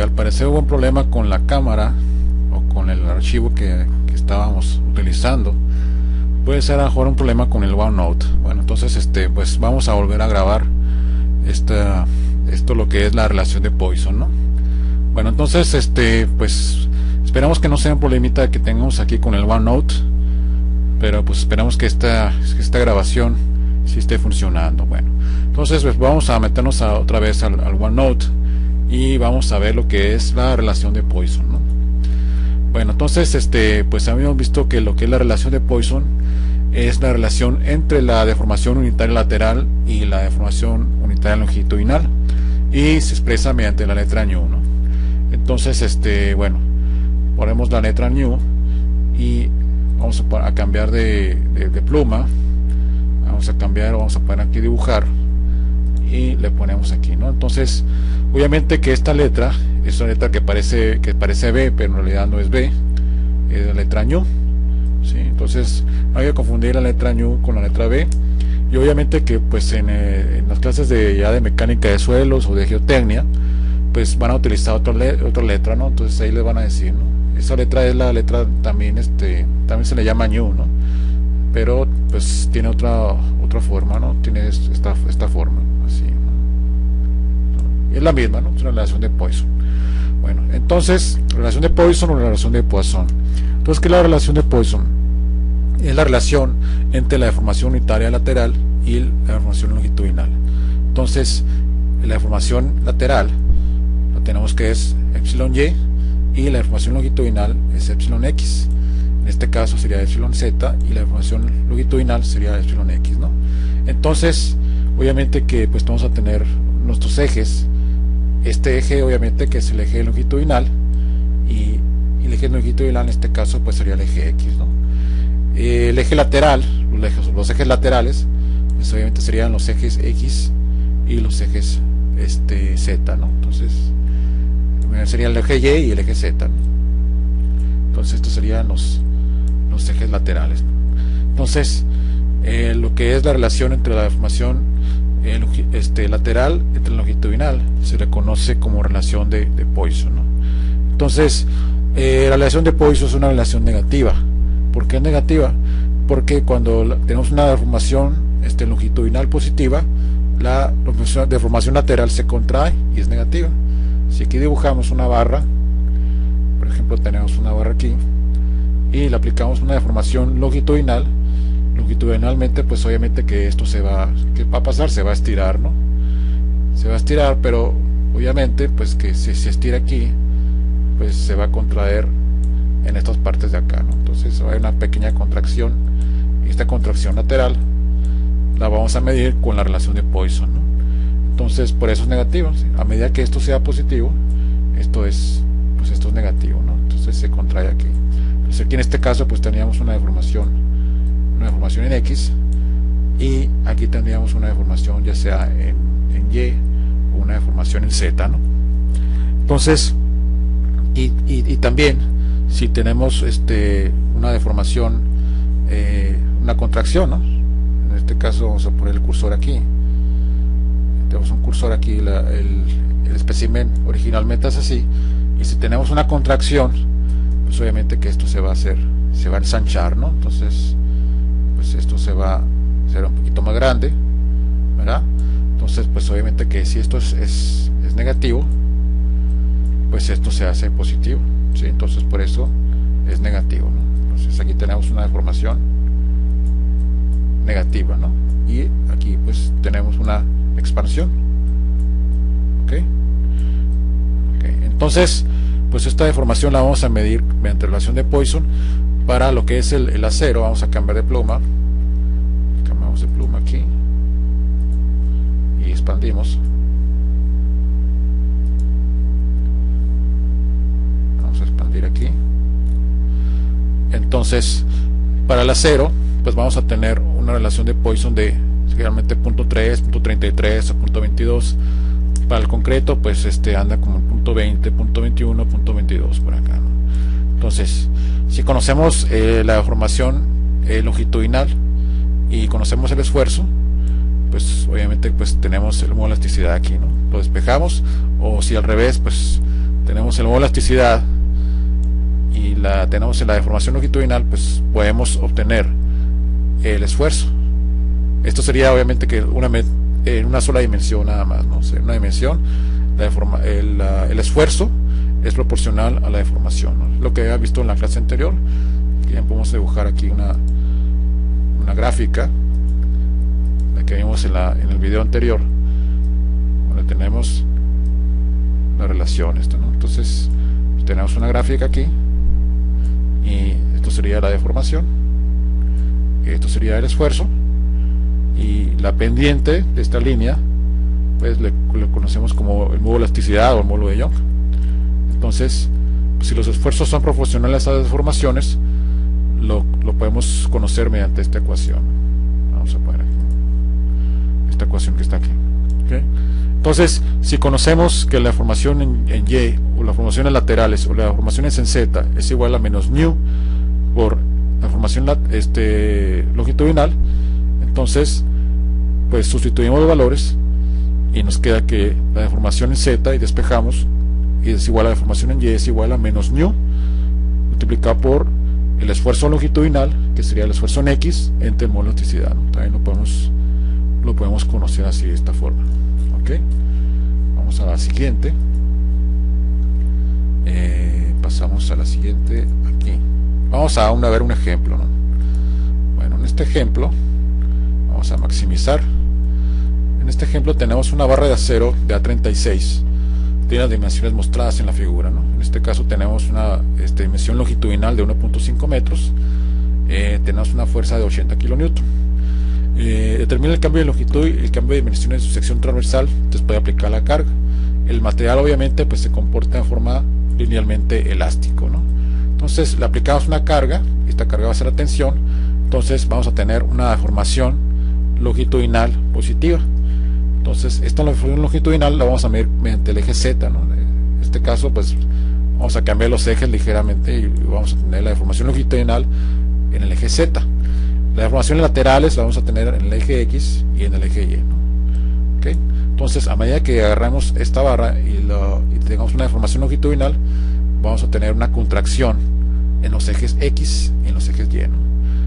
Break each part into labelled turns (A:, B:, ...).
A: al parecer hubo un problema con la cámara o con el archivo que estábamos utilizando. Puede ser a lo mejor un problema con el OneNote. Bueno, entonces pues vamos a volver a grabar esto lo que es la relación de Poisson, ¿no? Bueno, entonces pues esperamos que no sea un problemita que tengamos aquí con el OneNote, pero pues esperamos que esta grabación sí esté funcionando. Bueno, entonces pues vamos a meternos otra vez al OneNote y vamos a ver lo que es la relación de Poisson, ¿no? Bueno, entonces pues habíamos visto que lo que es la relación de Poisson es la relación entre la deformación unitaria lateral y la deformación unitaria longitudinal, y se expresa mediante la letra nu, ¿no? Entonces bueno, ponemos la letra nu y vamos a cambiar de pluma. Vamos a poner aquí dibujar y le ponemos aquí, ¿no? Entonces obviamente que esta letra es una letra que parece B, pero en realidad no es B, es la letra ñu, ¿sí? Entonces no hay que confundir la letra ñu con la letra B. Y obviamente que pues en las clases de mecánica de suelos o de geotecnia pues van a utilizar otra letra, ¿no? Entonces ahí les van a decir, ¿no? Esa letra es la letra también se le llama ñu, ¿no? Pero pues tiene otra forma, ¿no? Tiene esta forma así, ¿no? Es la misma, ¿no? Es una relación de Poisson. Bueno, entonces, relación de Poisson o la relación de Poisson. Entonces, ¿qué es la relación de Poisson? Es la relación entre la deformación unitaria lateral y la deformación longitudinal. Entonces, la deformación lateral la tenemos que es epsilon y la deformación longitudinal es epsilon x. En este caso sería epsilon z y la deformación longitudinal sería epsilon x, ¿no? Entonces, obviamente que pues vamos a tener nuestros ejes. Este eje obviamente que es el eje longitudinal y el eje longitudinal en este caso pues sería el eje x, ¿no? El eje lateral, los ejes laterales pues obviamente serían los ejes x y los ejes z, ¿no? Entonces sería el eje y el eje z, ¿no? Entonces estos serían los ejes laterales, ¿no? Entonces lo que es la relación entre la deformación lateral entre longitudinal se le conoce como relación de Poisson, ¿no? Entonces la relación de Poisson es una relación negativa. ¿Por qué es negativa? Porque cuando tenemos una deformación longitudinal positiva, la deformación lateral se contrae y es negativa. Si aquí dibujamos una barra, por ejemplo tenemos una barra aquí y le aplicamos una deformación longitudinalmente, pues obviamente que esto ¿qué va a pasar? Se va a estirar, ¿no? Se va a estirar, pero obviamente pues que si se estira aquí, pues se va a contraer en estas partes de acá, ¿no? Entonces va a haber una pequeña contracción, y esta contracción lateral la vamos a medir con la relación de Poisson, ¿no? Entonces por eso es negativo, ¿sí? A medida que esto sea positivo, esto es negativo, ¿no? Entonces se contrae aquí. Entonces aquí en este caso pues teníamos una deformación en X, y aquí tendríamos una deformación ya sea en Y o una deformación en Z, ¿no? Entonces y también si tenemos una deformación, una contracción, ¿no? En este caso vamos a poner el cursor aquí. Tenemos un cursor aquí, el espécimen originalmente es así, y si tenemos una contracción, pues obviamente que esto se va a ensanchar, ¿no? Entonces pues esto se va a hacer un poquito más grande, ¿verdad? Entonces pues obviamente que si esto es negativo, pues esto se hace positivo, ¿sí? Entonces por eso es negativo, ¿no? Entonces aquí tenemos una deformación negativa, ¿no? Y aquí pues tenemos una expansión, ¿ok? Entonces pues esta deformación la vamos a medir mediante relación de Poisson. Para lo que es el acero vamos a cambiar de pluma, cambiamos de pluma aquí y expandimos. Vamos a expandir aquí. Entonces para el acero pues vamos a tener una relación de Poisson de generalmente .3, .33 o .22. Para el concreto pues anda como en .20, .21, .22 por acá, ¿no? Entonces si conocemos la deformación longitudinal y conocemos el esfuerzo, pues obviamente pues tenemos el modo de elasticidad aquí, ¿no? Lo despejamos, o si al revés, pues tenemos el modo de elasticidad y tenemos en la deformación longitudinal, pues podemos obtener el esfuerzo. Esto sería obviamente que en una sola dimensión nada más, ¿no? O sea, en una dimensión el esfuerzo es proporcional a la deformación, ¿no? Lo que había visto en la clase anterior. Bien, podemos dibujar aquí una gráfica, la que vimos en el video anterior, donde tenemos la relación esta, ¿no? Entonces tenemos una gráfica aquí, y esto sería la deformación, esto sería el esfuerzo, y la pendiente de esta línea pues le conocemos como el módulo de elasticidad o el módulo de Young. Entonces, si los esfuerzos son proporcionales a las deformaciones, lo podemos conocer mediante esta ecuación. Vamos a poner aquí esta ecuación que está aquí, ¿okay? Entonces, si conocemos que la deformación en Y, o las formaciones laterales, o las deformaciones en Z es igual a menos μ por la deformación longitudinal, entonces pues sustituimos los valores y nos queda que la deformación en Z, y despejamos, y es igual a la deformación en Y, es igual a menos μ multiplicado por el esfuerzo longitudinal, que sería el esfuerzo en X, entre el módulo de elasticidad, ¿no? También lo podemos conocer así, de esta forma, ¿ok? Vamos a la siguiente. Pasamos a la siguiente aquí. Vamos a ver un ejemplo, ¿no? Bueno, en este ejemplo vamos a maximizar. En este ejemplo tenemos una barra de acero de A36, tiene las dimensiones mostradas en la figura, ¿no? En este caso tenemos una dimensión longitudinal de 1.5 metros, tenemos una fuerza de 80 kN. Determina el cambio de longitud y el cambio de dimensiones de su sección transversal, entonces puede aplicar la carga. El material obviamente pues se comporta de forma linealmente elástico, ¿no? Entonces le aplicamos una carga, esta carga va a ser la tensión, entonces vamos a tener una deformación longitudinal positiva. Entonces esta deformación longitudinal la vamos a medir mediante el eje Z, ¿no? En este caso pues vamos a cambiar los ejes ligeramente y vamos a tener la deformación longitudinal en el eje Z. Las deformaciones laterales las vamos a tener en el eje X y en el eje Y, ¿no? ¿Okay? Entonces a medida que agarramos esta barra y tengamos una deformación longitudinal, vamos a tener una contracción en los ejes X y en los ejes Y, ¿no?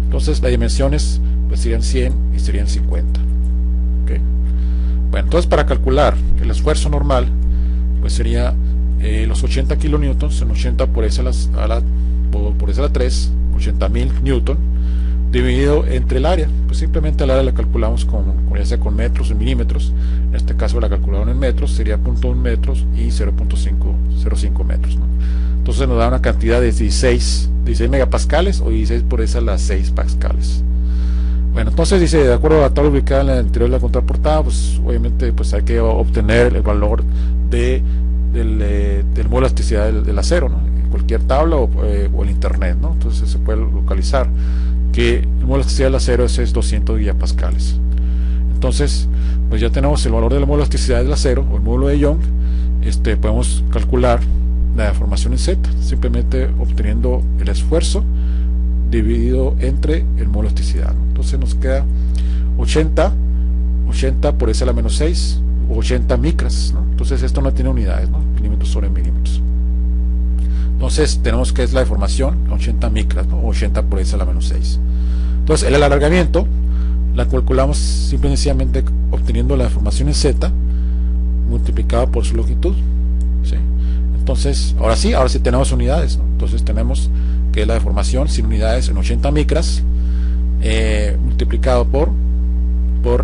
A: Entonces las dimensiones pues serían 100 y serían 50. ¿Okay? Bueno, entonces para calcular el esfuerzo normal pues sería los 80 kilonewtons en 80 por S a la 3, 80.000 newton, dividido entre el área. Pues simplemente el área la calculamos ya sea con metros o milímetros. En este caso la calcularon en metros, sería 0.1 metros y 0.05 metros, ¿no? Entonces nos da una cantidad de 16 megapascales o 16 por esa las 6 pascales. Bueno, entonces dice, de acuerdo a la tabla ubicada en el interior de la contraportada, pues obviamente pues hay que obtener el valor del módulo de elasticidad del acero, ¿no? En cualquier tabla o en internet, ¿no? Entonces se puede localizar que el módulo de elasticidad del acero es 200 gigapascales. Entonces pues ya tenemos el valor del módulo de elasticidad del acero o el módulo de Young. Podemos calcular la deformación en Z simplemente obteniendo el esfuerzo dividido entre el módulo de elasticidad, ¿no? Entonces nos queda 80 por S a la menos 6 o 80 micras, ¿no? Entonces esto no tiene unidades, ¿no? Milímetros sobre milímetros. Entonces tenemos que es la deformación 80 micras, ¿no? 80 por S a la menos 6. Entonces el alargamiento la calculamos simple y sencillamente obteniendo la deformación en Z multiplicada por su longitud, ¿sí? Entonces ahora sí tenemos unidades, ¿no? Entonces tenemos que es la deformación sin unidades en 80 micras multiplicado por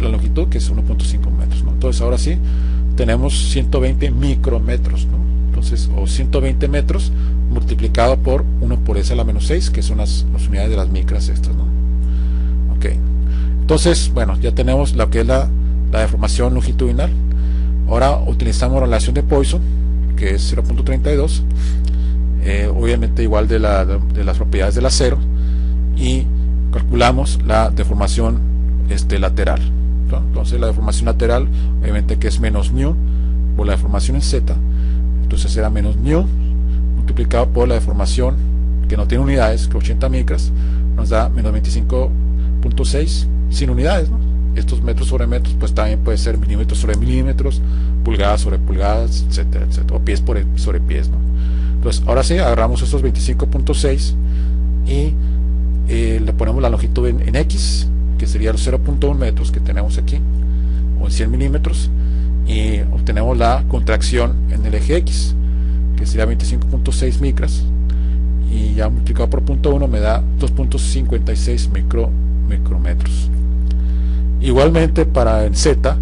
A: la longitud, que es 1.5 metros, ¿no? Entonces ahora sí tenemos 120 micrometros, ¿no? Entonces, o 120 metros multiplicado por 1 por S a la menos 6, que son las unidades de las micras estas, ¿no? Ok, entonces bueno, ya tenemos lo que es la deformación longitudinal. Ahora utilizamos la relación de Poisson, que es 0.32, obviamente igual de las propiedades del acero, y calculamos la deformación lateral, ¿no? Entonces la deformación lateral obviamente que es menos μ por la deformación en Z, entonces será menos μ multiplicado por la deformación que no tiene unidades, que 80 micras nos da menos 25.6 sin unidades, ¿no? estos metros sobre metros, pues también puede ser milímetros sobre milímetros, pulgadas sobre pulgadas, etcétera, etcétera, o pies sobre pies, ¿no? Entonces ahora sí, agarramos estos 25.6 y le ponemos la longitud en X, que sería los 0.1 metros que tenemos aquí, o en 100 milímetros, y obtenemos la contracción en el eje X, que sería 25.6 micras, y ya multiplicado por 0.1 me da 2.56 micrometros. Igualmente para el Z,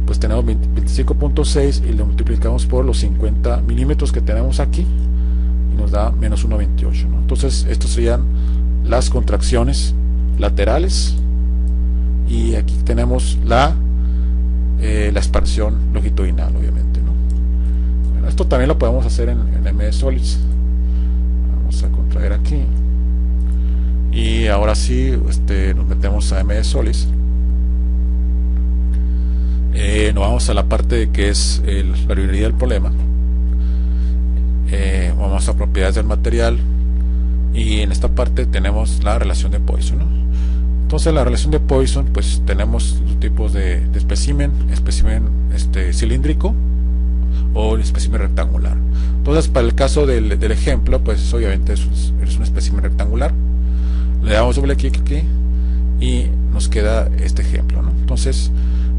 A: pues tenemos 25.6 y lo multiplicamos por los 50 milímetros que tenemos aquí y nos da menos 1.28, ¿no? Entonces estos serían las contracciones laterales, y aquí tenemos la expansión longitudinal, obviamente, ¿no? Bueno, esto también lo podemos hacer en MS Solids. Vamos a contraer aquí y ahora sí nos metemos a MS Solids. Nos vamos a la parte que es la librería del problema. Vamos a propiedades del material y en esta parte tenemos la relación de Poisson, ¿no? Entonces la relación de Poisson, pues tenemos los tipos de espécimen cilíndrico o el espécimen rectangular. Entonces para el caso del ejemplo, pues obviamente es un espécimen rectangular. Le damos doble clic aquí y nos queda este ejemplo, ¿no? Entonces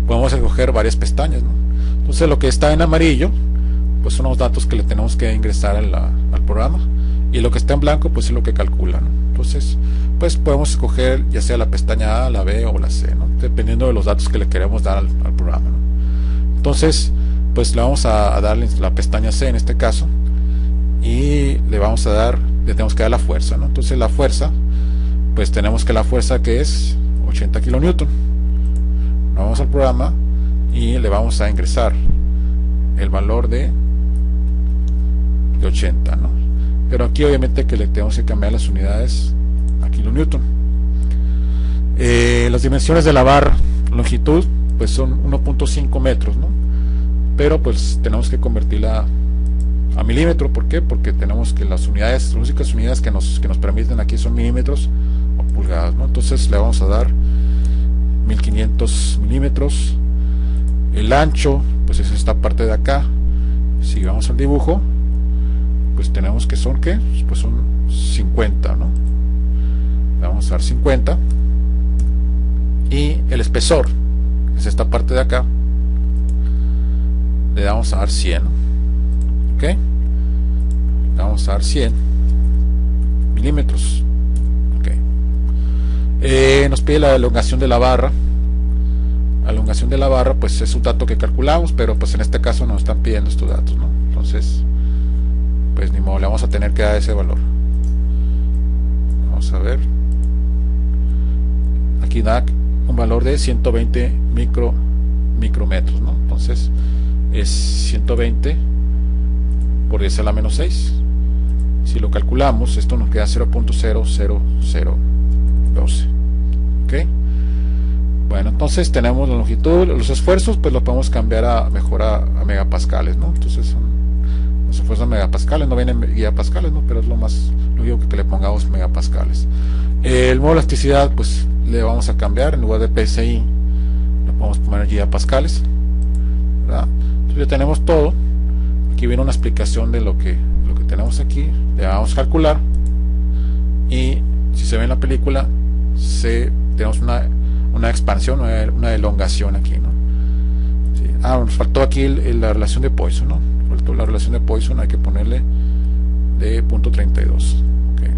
A: podemos escoger varias pestañas, ¿no? Entonces lo que está en amarillo, pues son los datos que le tenemos que ingresar al programa, y lo que está en blanco, pues es lo que calcula, ¿no? Entonces pues podemos escoger ya sea la pestaña A, la B o la C, ¿no? Dependiendo de los datos que le queremos dar al programa, ¿no? Entonces pues le vamos a darle la pestaña C en este caso, y le tenemos que dar la fuerza, ¿no? Entonces la fuerza, pues tenemos que la fuerza que es 80 kilonewton. Vamos al programa y le vamos a ingresar el valor de 80, ¿no? Pero aquí obviamente que le tenemos que cambiar las unidades a kilonewton. Las dimensiones de la barra longitud pues son 1.5 metros, ¿no? Pero pues tenemos que convertirla a milímetro. ¿Por qué? Porque tenemos que las únicas unidades que nos permiten aquí son milímetros o pulgadas, ¿no? Entonces le vamos a dar 1500 milímetros. El ancho pues es esta parte de acá. Si vamos al dibujo, pues tenemos que son pues son 50, ¿no? Le vamos a dar 50. Y el espesor es esta parte de acá, le vamos a dar 100, ¿ok? Le vamos a dar 100 milímetros, ¿ok? Nos pide la elongación de la barra. La elongación de la barra pues es un dato que calculamos, pero pues en este caso nos están pidiendo estos datos, ¿no? Entonces pues ni modo, le vamos a tener que dar ese valor. Vamos a ver, aquí da un valor de 120 micrometros, ¿no? Entonces es 120 por 10 a la menos 6. Si lo calculamos, esto nos queda 0.00012, ¿ok? Bueno, entonces tenemos la longitud. Los esfuerzos pues los podemos cambiar mejor a megapascales, ¿no? Entonces son los esfuerzos megapascales, no vienen gigapascales, ¿no? Pero es lo más lógico que le pongamos megapascales. El modo de elasticidad pues le vamos a cambiar, en lugar de PSI le podemos poner gigapascales, ¿verdad? Entonces ya tenemos todo. Aquí viene una explicación de lo que tenemos aquí. Le vamos a calcular, y si se ve en la película tenemos una expansión, una elongación aquí, ¿no? Sí. Nos faltó aquí la relación de Poisson, ¿no? Faltó la relación de Poisson, hay que ponerle de 0.32. Okay,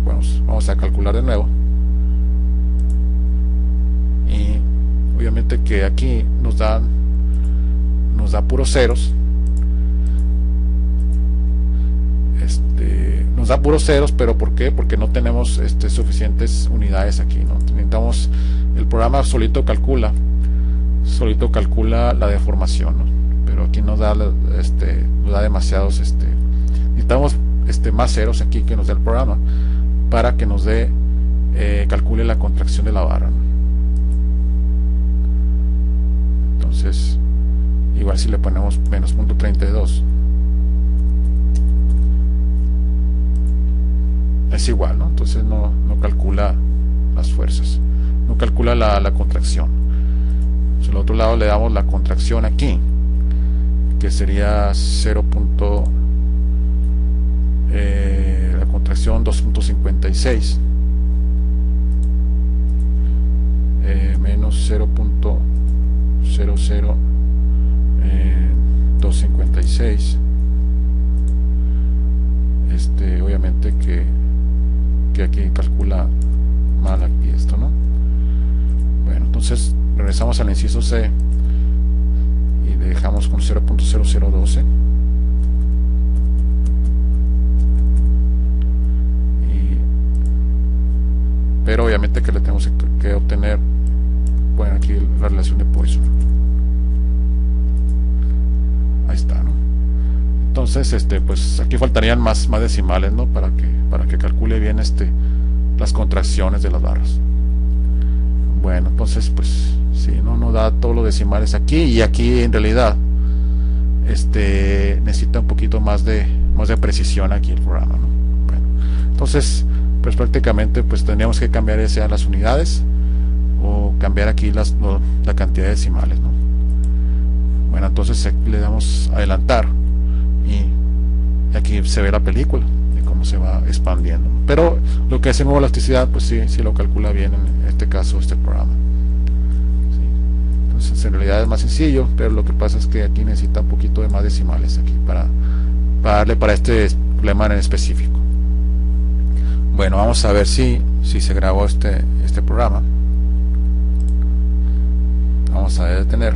A: vamos a calcular de nuevo, y obviamente que aquí nos da puros ceros. Nos da puros ceros, pero ¿por qué? Porque no tenemos suficientes unidades aquí, ¿no? Necesitamos, el programa solito calcula la deformación, ¿no? Pero aquí nos da demasiados, necesitamos más ceros aquí que nos dé el programa para que nos dé calcule la contracción de la barra, ¿no? Entonces igual si le ponemos menos 0.32 es igual, ¿no? Entonces no calcula las fuerzas, no calcula la contracción. del otro lado le damos la contracción aquí, que sería 0. La contracción 2.56 menos 0.256. Obviamente que aquí calcula mal aquí esto, ¿no? Bueno, entonces regresamos al inciso C y dejamos con 0.0012. Pero obviamente que le tenemos que obtener, bueno, aquí la relación de Poisson. Ahí está, ¿no? Entonces, pues aquí faltarían más decimales, ¿no? Para que calcule bien las contracciones de las barras. Bueno, entonces, pues sí, no da todos los decimales aquí, y aquí en realidad necesita un poquito más de precisión aquí el programa, ¿no? Bueno, entonces pues prácticamente pues tendríamos que cambiar ese a las unidades, o cambiar aquí la cantidad de decimales, ¿no? Bueno, entonces aquí le damos a adelantar, y aquí se ve la película de cómo se va expandiendo, pero lo que es en elasticidad, pues sí lo calcula bien en este caso este programa, ¿sí? Entonces en realidad es más sencillo, pero lo que pasa es que aquí necesita un poquito de más decimales aquí para darle para este problema en específico. Bueno, vamos a ver si se grabó este programa. Vamos a detener.